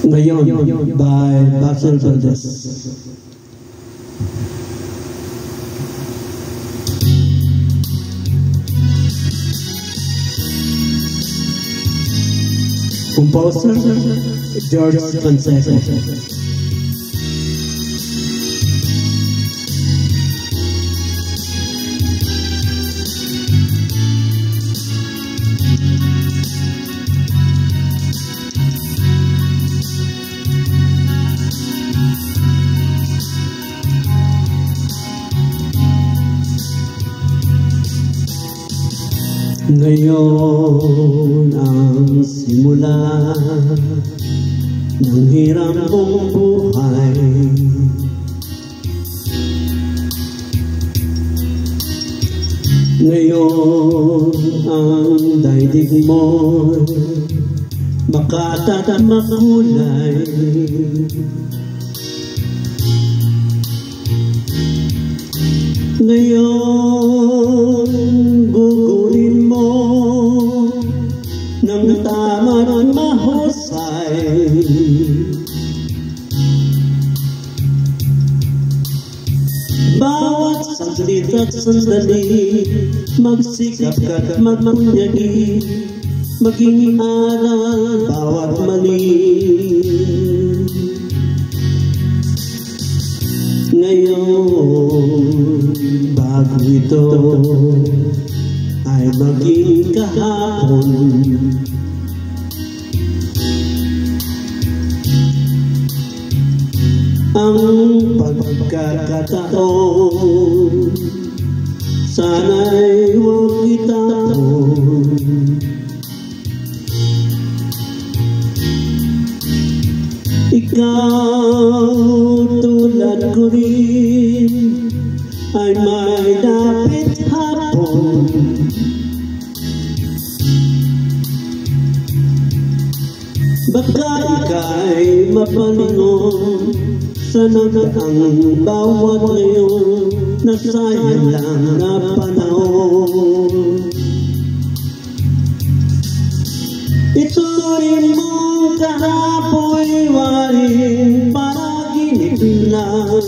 Ngayon by Basil Valdez. Composer George Fonseca. Ngayon ang simula ng hirap mong buhay. Ngayon ang daigdig mo makatat at makulay. Ngayon gugurin mo ng tama at mahusay. Bawat saglit at sandali magsikap ka't magpunyagi, maging aral bawat mali. Ngayon bago ito ay maging kahapon. Ang pagkakataon sana'y huwag itapon. Ikaw tulad ko rin ay may dapit hapon. Baka ika'y mapalingon sa nagdaang bawat ngayon na sayang lang na panahon. Ituloy mong kahapoy waring panaginip lang,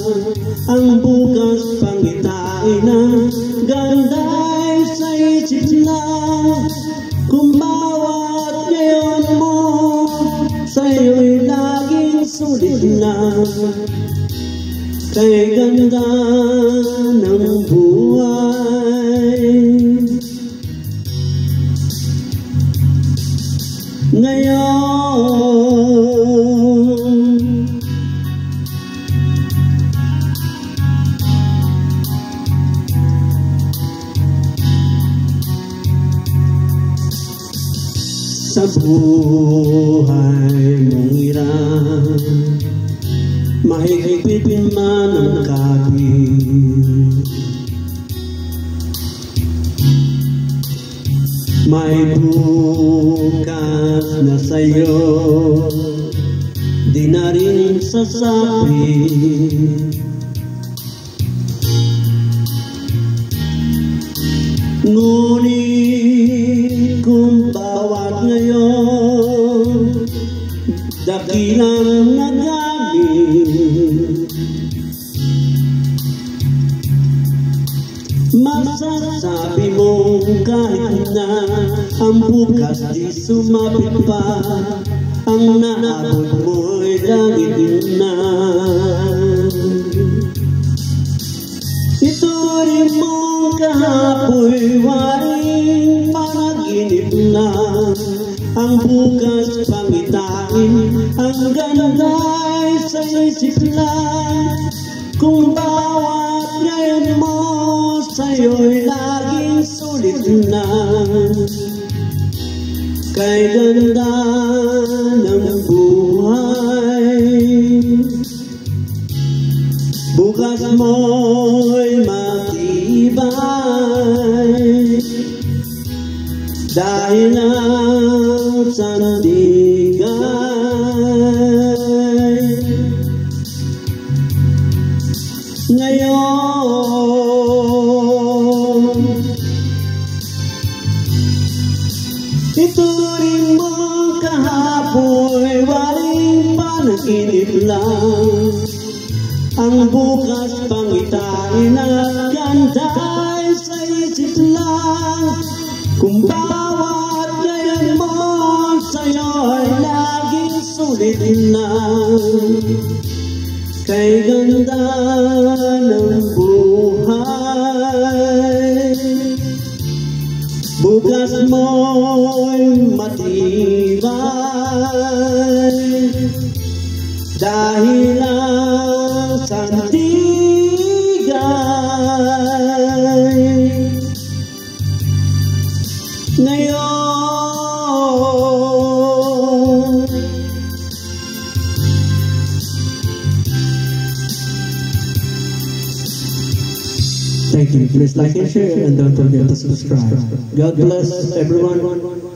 ang bukas pangitain ng ganda'y sa isip lang. Kung bawat ngayon mo sa'yo'y laging sulit lang, kay ganda ng buhay. Ngayon sa buhay mong hirap, mahigpit man ang kapit, may bukas na sa'yo di na rin sasabi. Ngunit kung bawat ngayon dakilang nagaling, masasabi mong kahit na ang bukas di sumapit pa, ang naabot mo'y langit na. Ituloy mong kahapoy waring panaginip lang, ang bukas pangitain, ang ganda'y sa isip lang. Kung bawat ngayon mo sa'yo'y laging sulit na, kay ganda ng buhay. Bukas mo'y matibay dahil ang sandigay. Ngayon ituloy mong kahapoy waring inip lang. Ang bukas pangitain at ganda'y sa isip lang. Kung bawat ngayon mo sa'yo ay laging sulit lang. Kay ganda ng buhay, bukas mo'y matibay. Dahil lang sa tigay ngayon. Thank you. Please like and share and don't forget to subscribe. God bless everyone.